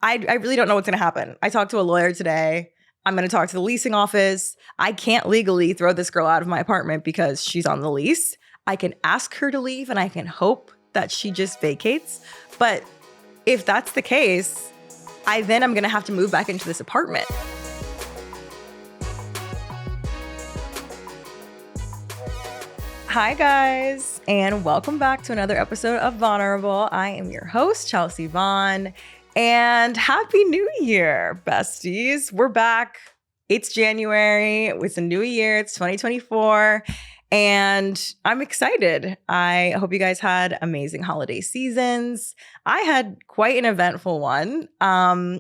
I really don't know what's going to happen. I talked to a lawyer today. I'm going to talk to the leasing office. I can't legally throw this girl out of my apartment because she's on the lease. I can ask her to leave and I can hope that she just vacates. But if that's the case, I'm going to have to move back into this apartment. Hi, guys, and welcome back to another episode of Vulnerable. I am your host, Chelsea Vaughn, and Happy New Year, besties. We're back. It's January. It's a new year. It's 2024, and I'm excited. I hope you guys had amazing holiday seasons. I had quite an eventful one,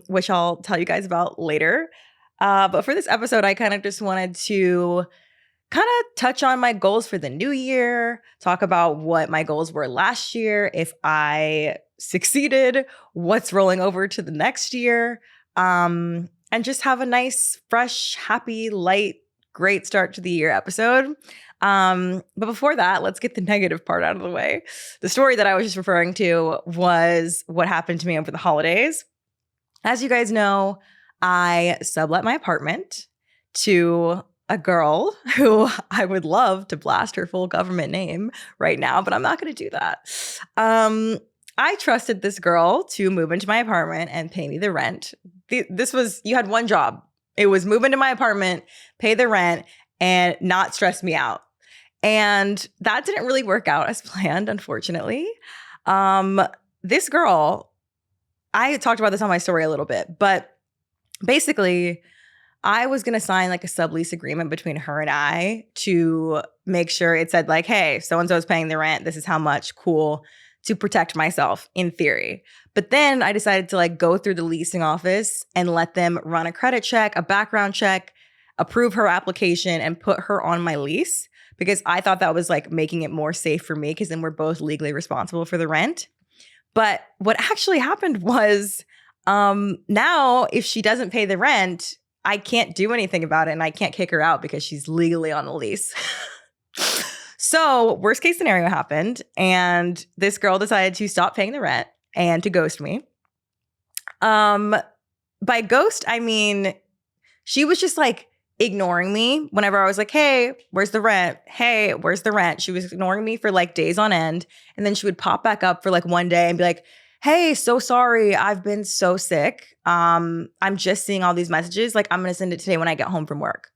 which I'll tell you guys about later. But for this episode, I kind of just wanted to touch on my goals for the new year, talk about what my goals were last year, if I succeeded, what's rolling over to the next year, and just have a nice, fresh, happy, light, great start to the year episode. But before that, let's get the negative part out of the way. The story that I was just referring to was what happened to me over the holidays. As you guys know, I sublet my apartment to a girl who I would love to blast her full government name right now, but I'm not going to do that. I trusted this girl to move into my apartment and pay me the rent. You had one job. It was move into my apartment, pay the rent, and not stress me out. And that didn't really work out as planned, unfortunately. This girl, I talked about this on my story a little bit, but basically, I was going to sign like a sublease agreement between her and I to make sure it said like, hey, so-and-so is paying the rent. This is how much, cool, to protect myself in theory. But then I decided to like go through the leasing office and let them run a credit check, a background check, approve her application and put her on my lease because I thought that was like making it more safe for me because then we're both legally responsible for the rent. But what actually happened was now if she doesn't pay the rent, I can't do anything about it and I can't kick her out because she's legally on the lease. So worst case scenario happened and this girl decided to stop paying the rent and to ghost me. By ghost, I mean, she was just like ignoring me whenever I was like, hey, where's the rent? Hey, where's the rent? She was ignoring me for like days on end. And then she would pop back up for like one day and be like, hey, so sorry. I've been so sick. I'm just seeing all these messages. Like, I'm going to send it today when I get home from work.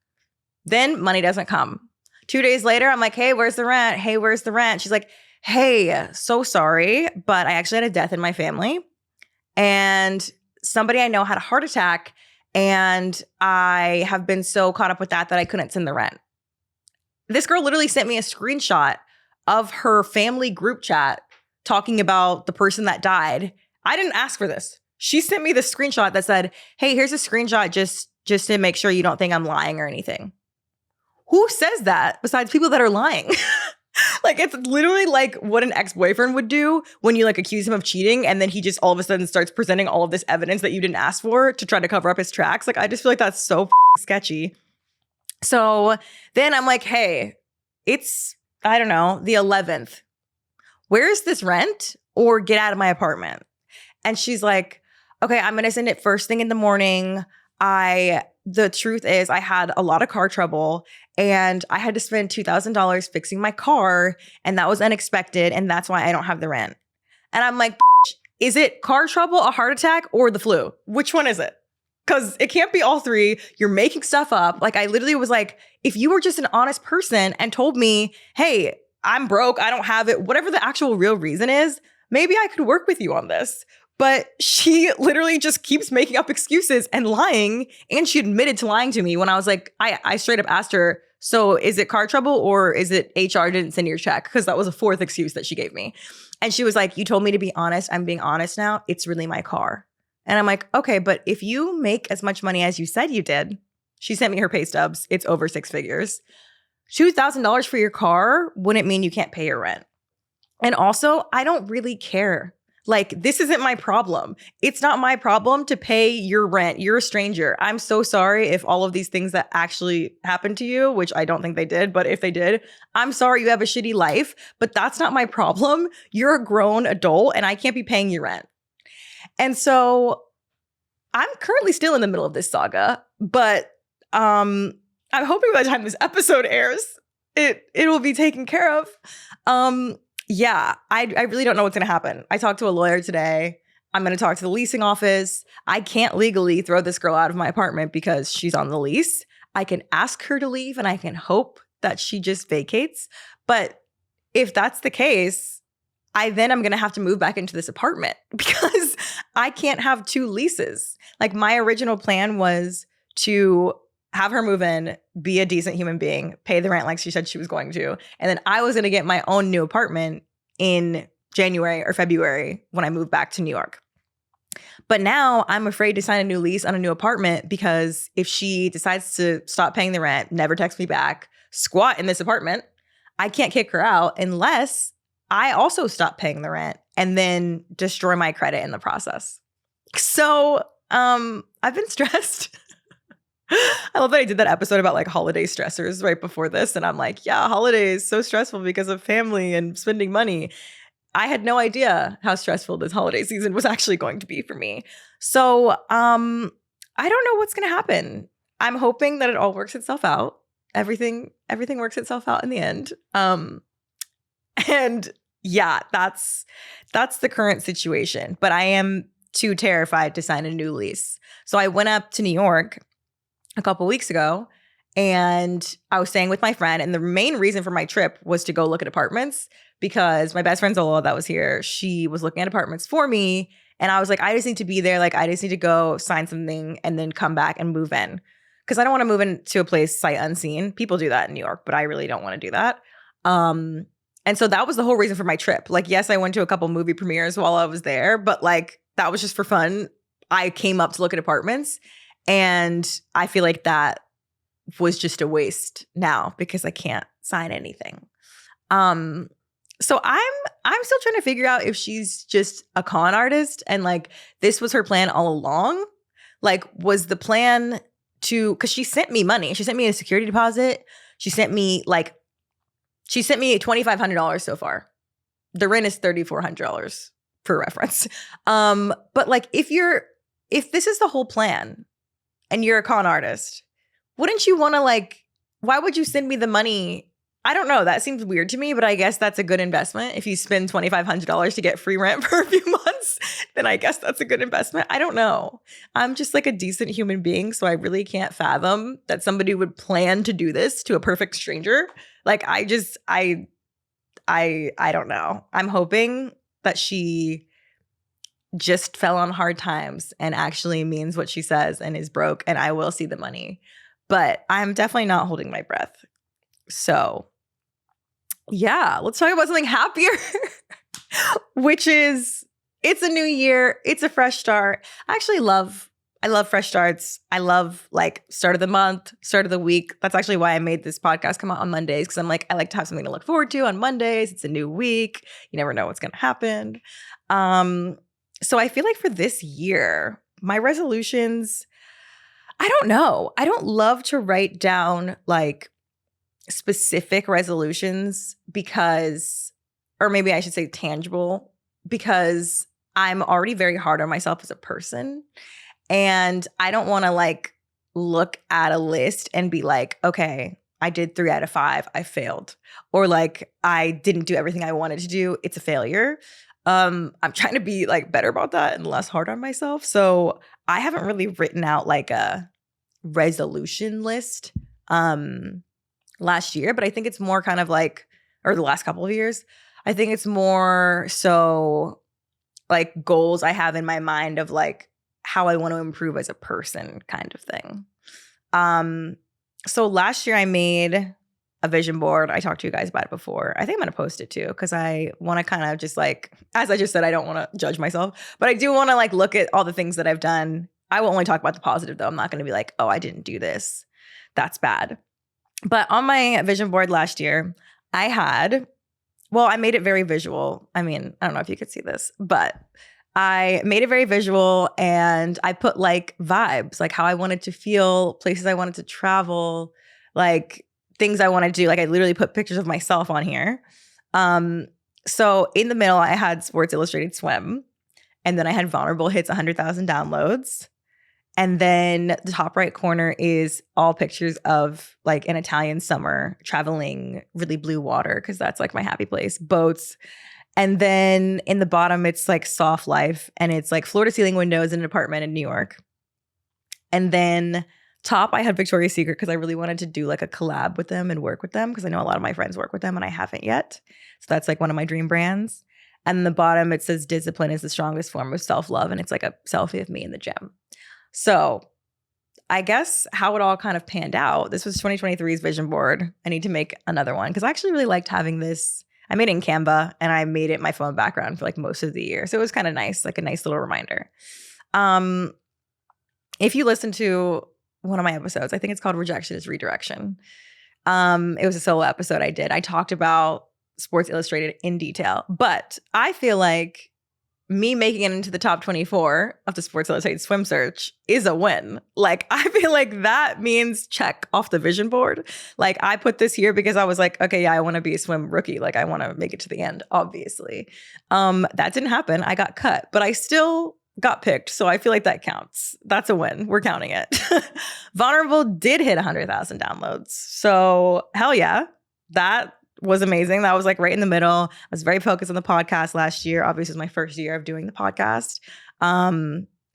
Then money doesn't come. 2 days later, I'm like, hey, where's the rent? Hey, where's the rent? She's like, hey, so sorry, but I actually had a death in my family. And somebody I know had a heart attack. And I have been so caught up with that I couldn't send the rent. This girl literally sent me a screenshot of her family group chat talking about the person that died. I didn't ask for this. She sent me the screenshot that said, hey, here's a screenshot just to make sure you don't think I'm lying or anything. Who says that besides people that are lying? Like, it's literally like what an ex-boyfriend would do when you like accuse him of cheating and then he just all of a sudden starts presenting all of this evidence that you didn't ask for to try to cover up his tracks. Like, I just feel like that's so sketchy. So then I'm like, hey, it's, I don't know, the 11th. Where's this rent or get out of my apartment? And she's like, okay, I'm going to send it first thing in the morning. The truth is I had a lot of car trouble and I had to spend $2,000 fixing my car and that was unexpected. And that's why I don't have the rent. And I'm like, is it car trouble, a heart attack, or the flu? Which one is it? Because it can't be all three. You're making stuff up. Like, I literally was like, if you were just an honest person and told me, hey, I'm broke, I don't have it, whatever the actual real reason is, maybe I could work with you on this. But she literally just keeps making up excuses and lying. And she admitted to lying to me when I was like, I straight up asked her, so is it car trouble or is it HR didn't send your check? Because that was a fourth excuse that she gave me. And she was like, you told me to be honest. I'm being honest now. It's really my car. And I'm like, okay, but if you make as much money as you said you did, she sent me her pay stubs. It's over 6 figures. $2,000 for your car wouldn't mean you can't pay your rent. And also, I don't really care. Like, this isn't my problem. It's not my problem to pay your rent. You're a stranger. I'm so sorry if all of these things that actually happened to you, which I don't think they did, but if they did, I'm sorry you have a shitty life, but that's not my problem. You're a grown adult and I can't be paying your rent. And so I'm currently still in the middle of this saga, but I'm hoping by the time this episode airs, it will be taken care of. Yeah, I really don't know what's going to happen. I talked to a lawyer today. I'm going to talk to the leasing office. I can't legally throw this girl out of my apartment because she's on the lease. I can ask her to leave and I can hope that she just vacates. But if that's the case, I'm going to have to move back into this apartment because I can't have 2 leases. Like, my original plan was to have her move in, be a decent human being, pay the rent like she said she was going to. And then I was going to get my own new apartment in January or February when I moved back to New York. But now I'm afraid to sign a new lease on a new apartment because if she decides to stop paying the rent, never text me back, squat in this apartment, I can't kick her out unless I also stop paying the rent and then destroy my credit in the process. So I've been stressed. I love that I did that episode about like holiday stressors right before this. And I'm like, yeah, holidays so stressful because of family and spending money. I had no idea how stressful this holiday season was actually going to be for me. So I don't know what's going to happen. I'm hoping that it all works itself out. Everything works itself out in the end. And yeah, that's the current situation. But I am too terrified to sign a new lease. So I went up to New York a couple weeks ago and I was staying with my friend. And the main reason for my trip was to go look at apartments because my best friend Zola that was here, she was looking at apartments for me. And I was like, I just need to be there. Like, I just need to go sign something and then come back and move in. Because I don't want to move into a place sight unseen. People do that in New York, but I really don't want to do that. And so that was the whole reason for my trip. Like, yes, I went to a couple movie premieres while I was there, but like, that was just for fun. I came up to look at apartments. And I feel like that was just a waste now because I can't sign anything. So I'm still trying to figure out if she's just a con artist and like this was her plan all along. Like, was the plan because she sent me money. She sent me a security deposit. She sent me $2,500 so far. The rent is $3,400 for reference. But like if this is the whole plan, and you're a con artist, wouldn't you want to like, why would you send me the money? I don't know. That seems weird to me, but I guess that's a good investment. If you spend $2,500 to get free rent for a few months, then I guess that's a good investment. I don't know. I'm just like a decent human being, so I really can't fathom that somebody would plan to do this to a perfect stranger. Like, I don't know. I'm hoping that she just fell on hard times and actually means what she says and is broke and I will see the money. But I'm definitely not holding my breath. So yeah, let's talk about something happier, which is it's a new year. It's a fresh start. I love fresh starts. I love like start of the month, start of the week. That's actually why I made this podcast come out on Mondays because I'm like, I like to have something to look forward to on Mondays. It's a new week. You never know what's going to happen. So I feel like for this year, my resolutions, I don't know. I don't love to write down like specific resolutions or maybe I should say tangible, because I'm already very hard on myself as a person. And I don't want to like look at a list and be like, okay, I did 3 out of 5. I failed. Or like I didn't do everything I wanted to do. It's a failure. I'm trying to be like better about that and less hard on myself. So I haven't really written out like a resolution list last year, but I think it's more kind of like, or the last couple of years, I think it's more so like goals I have in my mind of like how I want to improve as a person kind of thing. So last year I made a vision board. I talked to you guys about it before. I think I'm going to post it too because I want to kind of just like, as I just said, I don't want to judge myself, but I do want to like look at all the things that I've done. I will only talk about the positive though. I'm not going to be like, oh, I didn't do this. That's bad. But on my vision board last year, I made it very visual. I mean, I don't know if you could see this, but I made it very visual and I put like vibes, like how I wanted to feel, places I wanted to travel, like things I want to do. Like I literally put pictures of myself on here. So in the middle, I had Sports Illustrated Swim. And then I had Vulnerable Hits 100,000 downloads. And then the top right corner is all pictures of like an Italian summer, traveling really blue water, because that's like my happy place, boats. And then in the bottom, it's like soft life, and it's like floor to ceiling windows in an apartment in New York. And then top, I had Victoria's Secret because I really wanted to do like a collab with them and work with them, because I know a lot of my friends work with them and I haven't yet. So that's like one of my dream brands. And the bottom, it says discipline is the strongest form of self-love. And it's like a selfie of me in the gym. So I guess how it all kind of panned out, this was 2023's vision board. I need to make another one because I actually really liked having this. I made it in Canva and I made it my phone background for like most of the year. So it was kind of nice, like a nice little reminder. If you listen to one of my episodes, I think it's called Rejection is Redirection. It was a solo episode I did. I talked about Sports Illustrated in detail, but I feel like me making it into the top 24 of the Sports Illustrated Swim Search is a win. Like, I feel like that means check off the vision board. Like, I put this here because I was like, okay, yeah, I want to be a swim rookie. Like, I want to make it to the end, obviously. That didn't happen. I got cut, but I still got picked. So I feel like that counts. That's a win. We're counting it. Vulnerable did hit 100,000 downloads. So hell yeah, that was amazing. That was like right in the middle. I was very focused on the podcast last year. Obviously, it was my first year of doing the podcast.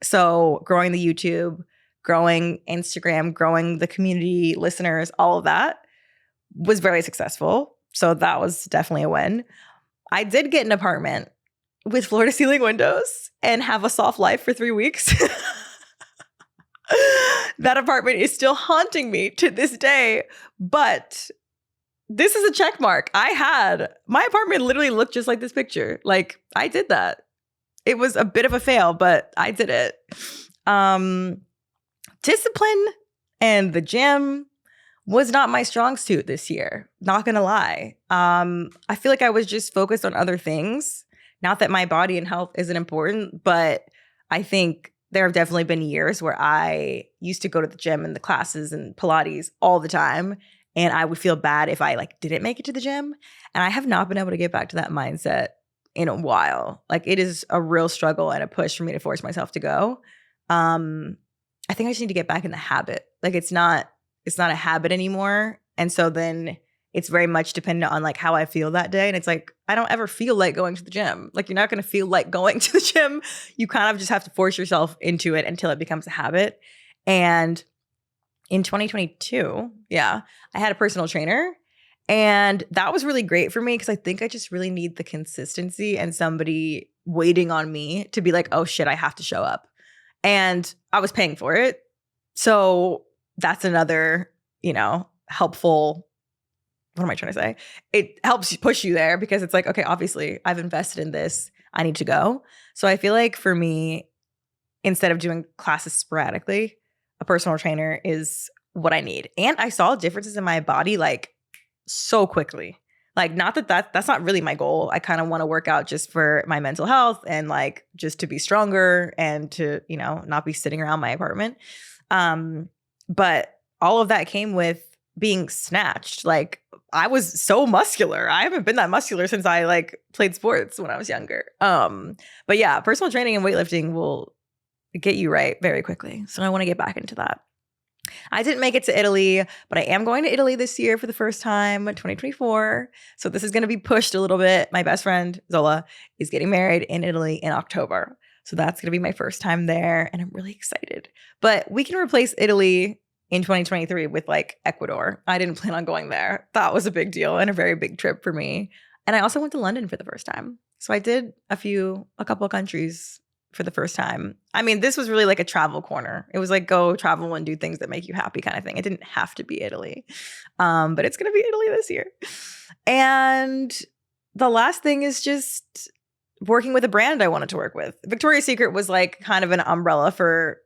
So growing the YouTube, growing Instagram, growing the community, listeners, all of that was very successful. So that was definitely a win. I did get an apartment with floor to ceiling windows and have a soft life for 3 weeks. That apartment is still haunting me to this day, but this is a check mark. My apartment literally looked just like this picture. Like, I did that. It was a bit of a fail, but I did it. Discipline and the gym was not my strong suit this year. Not gonna lie. I feel like I was just focused on other things. Not that my body and health isn't important, but I think there have definitely been years where I used to go to the gym and the classes and Pilates all the time. And I would feel bad if I like didn't make it to the gym. And I have not been able to get back to that mindset in a while. Like, it is a real struggle and a push for me to force myself to go. I think I just need to get back in the habit. Like, it's not a habit anymore. And so then it's very much dependent on like how I feel that day. And it's like, I don't ever feel like going to the gym. Like, you're not going to feel like going to the gym. You kind of just have to force yourself into it until it becomes a habit. And in 2022, I had a personal trainer, and that was really great for me because I think I just really need the consistency and somebody waiting on me to be like, oh shit, I have to show up. And I was paying for it. So that's another, helpful, what am I trying to say? It helps push you there because it's like, okay, obviously I've invested in this. I need to go. So I feel like for me, instead of doing classes sporadically, a personal trainer is what I need. And I saw differences in my body like so quickly. Like, not that's not really my goal. I kind of want to work out just for my mental health and like just to be stronger and to, not be sitting around my apartment. But all of that came with being snatched. Like, I was so muscular. I haven't been that muscular since I like played sports when I was younger. But yeah, personal training and weightlifting will get you right very quickly. So I want to get back into that. I didn't make it to Italy, but I am going to Italy this year for the first time in 2024. So this is going to be pushed a little bit. My best friend, Zola, is getting married in Italy in October. So that's going to be my first time there, and I'm really excited. But we can replace Italy in 2023 with like Ecuador. I didn't plan on going there. That was a big deal and a very big trip for me. And I also went to London for the first time. So I did a couple of countries for the first time. I mean, this was really like a travel corner. It was like, go travel and do things that make you happy kind of thing. It didn't have to be Italy. But it's going to be Italy this year. And the last thing is just working with a brand I wanted to work with. Victoria's Secret was like kind of an umbrella for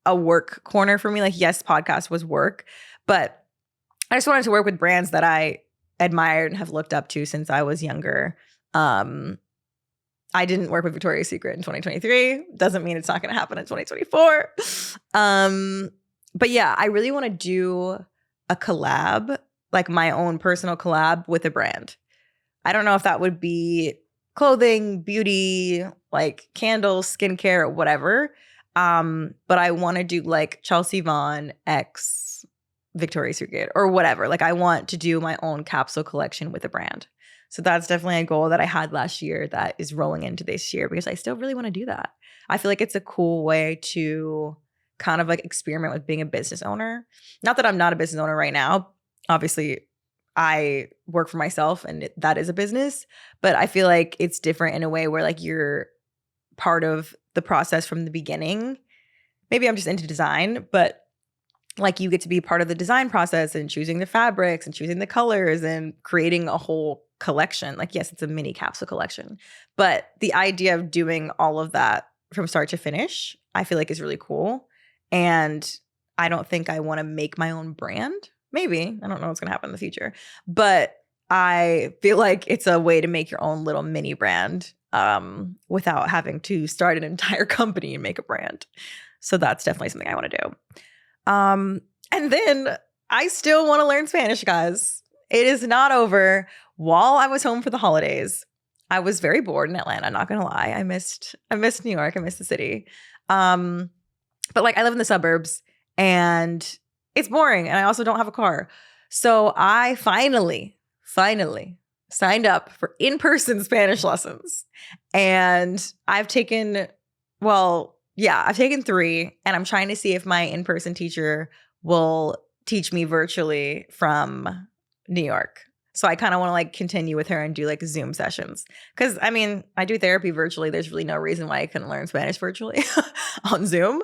a work corner for me. Like, yes, podcast was work, but I just wanted to work with brands that I admired and have looked up to since I was younger. I didn't work with Victoria's Secret in 2023. Doesn't mean it's not going to happen in 2024. But yeah, I really want to do a collab, like my own personal collab with a brand. I don't know if that would be clothing, beauty, like candles, skincare, whatever. But I want to do like Chelsea Vaughn X Victoria's Secret or whatever. Like I want to do my own capsule collection with a brand. So that's definitely a goal that I had last year that is rolling into this year because I still really want to do that. I feel like it's a cool way to kind of like experiment with being a business owner. Not that I'm not a business owner right now. Obviously, I work for myself and that is a business, but I feel like it's different in a way where like you're part of the process from the beginning. Maybe I'm just into design, but like you get to be part of the design process and choosing the fabrics and choosing the colors and creating a whole collection. Like, yes, it's a mini capsule collection, but the idea of doing all of that from start to finish, I feel like is really cool. And I don't think I want to make my own brand. Maybe. I don't know what's going to happen in the future, but I feel like it's a way to make your own little mini brand without having to start an entire company and make a brand. So that's definitely something I want to do. And then I still want to learn Spanish, guys. It is not over. While I was home for the holidays, I was very bored in Atlanta, not gonna lie. I missed New York. I missed the city. But like I live in the suburbs and it's boring and I also don't have a car. So I finally signed up for in-person Spanish lessons. And I've taken 3 and I'm trying to see if my in-person teacher will teach me virtually from New York. So I kind of want to like continue with her and do like Zoom sessions. Cause I mean, I do therapy virtually. There's really no reason why I couldn't learn Spanish virtually on Zoom.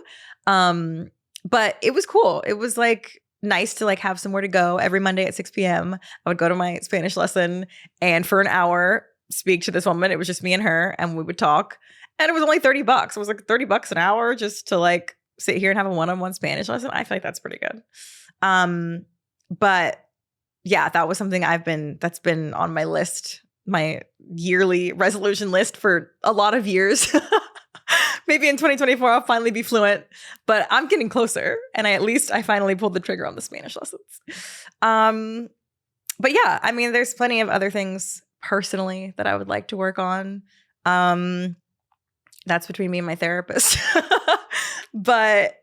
But it was cool. It was like nice to like have somewhere to go every Monday at 6 p.m. I would go to my Spanish lesson and for an hour speak to this woman. It was just me and her and we would talk. And it was only $30. It was like $30 an hour just to like sit here and have a one-on-one Spanish lesson. I feel like that's pretty good. But yeah, that was something that's been on my list, my yearly resolution list for a lot of years. Maybe in 2024, I'll finally be fluent, but I'm getting closer. And I finally pulled the trigger on the Spanish lessons. But yeah, I mean, there's plenty of other things personally that I would like to work on. That's between me and my therapist. But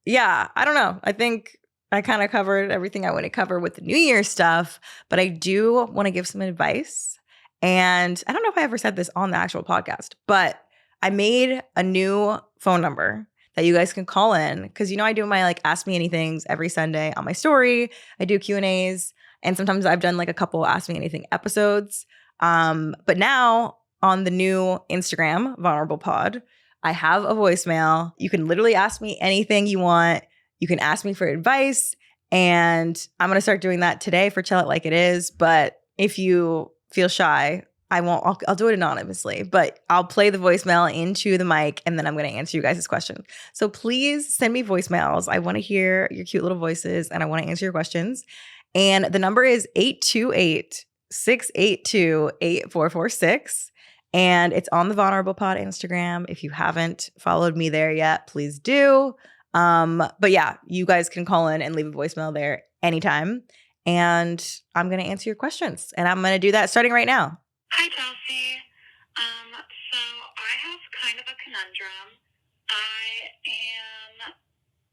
yeah, I don't know. I think I kind of covered everything I want to cover with the New Year stuff, but I do want to give some advice. And I don't know if I ever said this on the actual podcast, but I made a new phone number that you guys can call in because, I do my like Ask Me Anythings every Sunday on my story. I do Q&As and sometimes I've done like a couple Ask Me Anything episodes. But now on the new Instagram, Vulnerable Pod, I have a voicemail. You can literally ask me anything you want. You can ask me for advice. And I'm going to start doing that today for Tell It Like It Is. But if you feel shy, I won't. I'll do it anonymously. But I'll play the voicemail into the mic and then I'm going to answer you guys' questions. So please send me voicemails. I want to hear your cute little voices and I want to answer your questions. And the number is 828-682-8446. And it's on the Vulnerable Pod Instagram. If you haven't followed me there yet, please do. But yeah, you guys can call in and leave a voicemail there anytime. And I'm going to answer your questions. And I'm going to do that starting right now. Hi, Chelsea. So I have kind of a conundrum. I am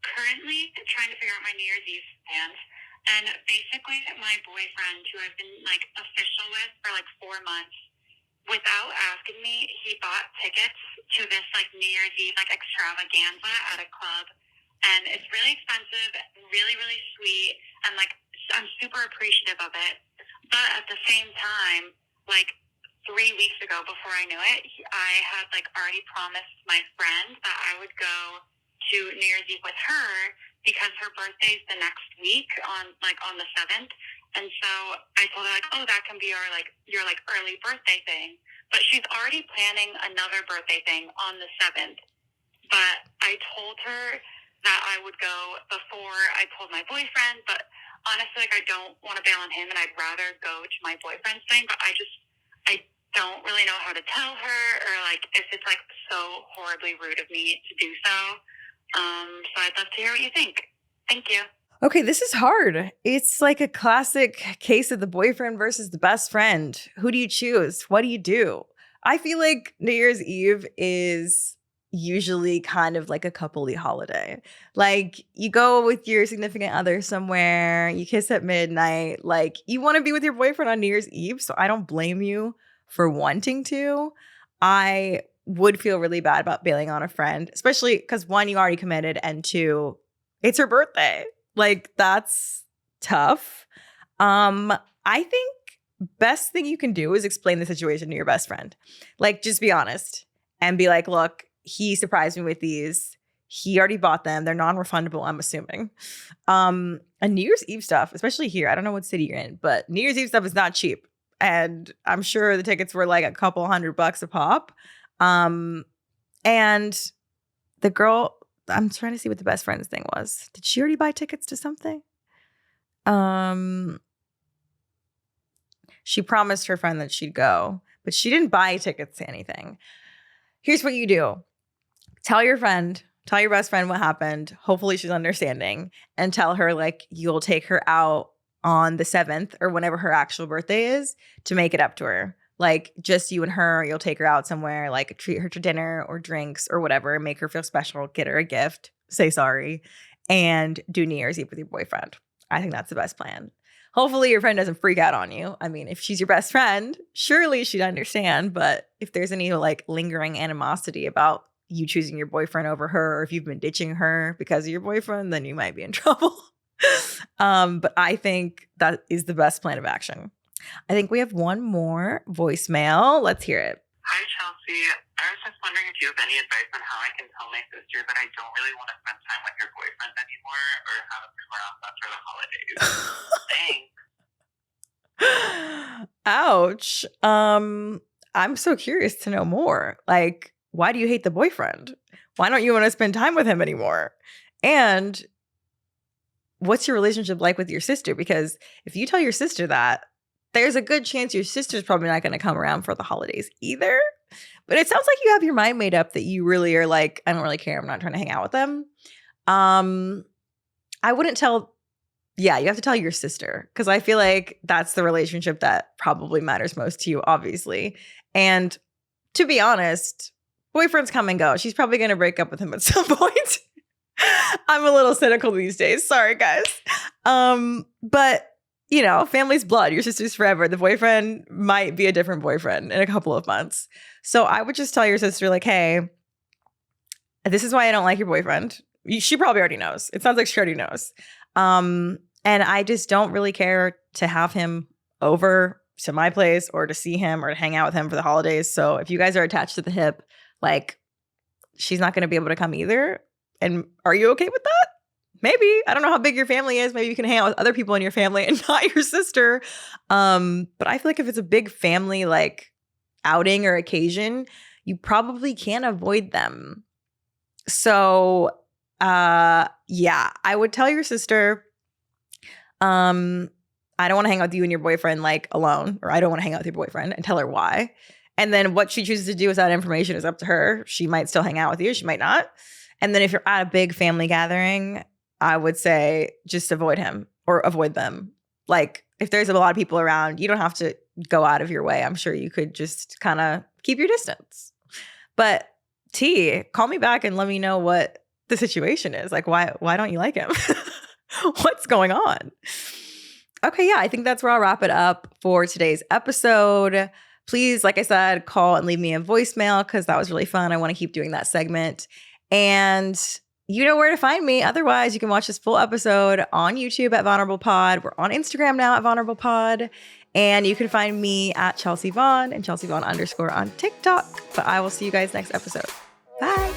currently trying to figure out my New Year's Eve plans. And basically my boyfriend, who I've been like official with for like 4 months, without asking me, he bought tickets to this like New Year's Eve like extravaganza at a club. And it's really expensive, really, really sweet. And like, I'm super appreciative of it. But at the same time, like 3 weeks ago before I knew it, I had like already promised my friend that I would go to New Year's Eve with her because her birthday's the next week on the 7th. And so I told her like, oh, that can be your early birthday thing. But she's already planning another birthday thing on the 7th. But I told her that I would go before I told my boyfriend. But honestly, like I don't want to bail on him and I'd rather go to my boyfriend's thing. But I don't really know how to tell her or like if it's like so horribly rude of me to do so. So I'd love to hear what you think. Thank you. Okay, this is hard. It's like a classic case of the boyfriend versus the best friend. Who do you choose? What do you do? I feel like New Year's Eve is usually kind of like a coupley holiday. Like you go with your significant other somewhere, you kiss at midnight, like you want to be with your boyfriend on New Year's Eve. So I don't blame you for wanting to. I would feel really bad about bailing on a friend, especially because one, you already committed, and two, it's her birthday. Like that's tough. I think best thing you can do is explain the situation to your best friend. Like just be honest and be like, look, he surprised me with these. He already bought them. They're non-refundable, I'm assuming. And New Year's Eve stuff, especially here, I don't know what city you're in, but New Year's Eve stuff is not cheap. And I'm sure the tickets were like a couple $100 a pop. And the girl, I'm trying to see what the best friend's thing was. Did she already buy tickets to something? She promised her friend that she'd go, but she didn't buy tickets to anything. Here's what you do. Tell your best friend what happened. Hopefully she's understanding, and tell her like you'll take her out on the 7th or whenever her actual birthday is to make it up to her. Like just you and her, you'll take her out somewhere, like treat her to dinner or drinks or whatever, make her feel special, get her a gift, say sorry, and do New Year's Eve with your boyfriend. I think that's the best plan. Hopefully your friend doesn't freak out on you. I mean, if she's your best friend, surely she'd understand. But if there's any like lingering animosity about you choosing your boyfriend over her, or if you've been ditching her because of your boyfriend, then you might be in trouble. But I think that is the best plan of action. I think we have one more voicemail. Let's hear it. Hi, Chelsea. I was just wondering if you have any advice on how I can tell my sister that I don't really want to spend time with her boyfriend anymore or have him come around after the holidays. Thanks. Ouch. I'm so curious to know more. Like, why do you hate the boyfriend? Why don't you want to spend time with him anymore? And what's your relationship like with your sister? Because if you tell your sister that, there's a good chance your sister's probably not going to come around for the holidays either. But it sounds like you have your mind made up that you really are like, I don't really care. I'm not trying to hang out with them. I wouldn't tell. Yeah, you have to tell your sister, because I feel like that's the relationship that probably matters most to you, obviously. And to be honest, boyfriends come and go. She's probably going to break up with him at some point. I'm a little cynical these days. Sorry, guys. But you know, family's blood. Your sister's forever. The boyfriend might be a different boyfriend in a couple of months. So I would just tell your sister, like, hey, this is why I don't like your boyfriend. She probably already knows. It sounds like she already knows. And I just don't really care to have him over to my place or to see him or to hang out with him for the holidays. So if you guys are attached to the hip, like, she's not going to be able to come either. And are you okay with that? Maybe. I don't know how big your family is. Maybe you can hang out with other people in your family and not your sister. But I feel like if it's a big family like outing or occasion, you probably can't avoid them. So yeah, I would tell your sister, I don't want to hang out with you and your boyfriend like alone, or I don't want to hang out with your boyfriend, and tell her why. And then what she chooses to do with that information is up to her. She might still hang out with you. She might not. And then if you're at a big family gathering, I would say just avoid him or avoid them. Like if there's a lot of people around, you don't have to go out of your way. I'm sure you could just kind of keep your distance. But T, call me back and let me know what the situation is. Like, why don't you like him? What's going on? Okay, yeah, I think that's where I'll wrap it up for today's episode. Please, like I said, call and leave me a voicemail because that was really fun. I want to keep doing that segment. And you know where to find me. Otherwise, you can watch this full episode on YouTube at Vulnerable Pod. We're on Instagram now at Vulnerable Pod. And you can find me at Chelsea Vaughn and Chelsea Vaughn _ on TikTok. But I will see you guys next episode. Bye.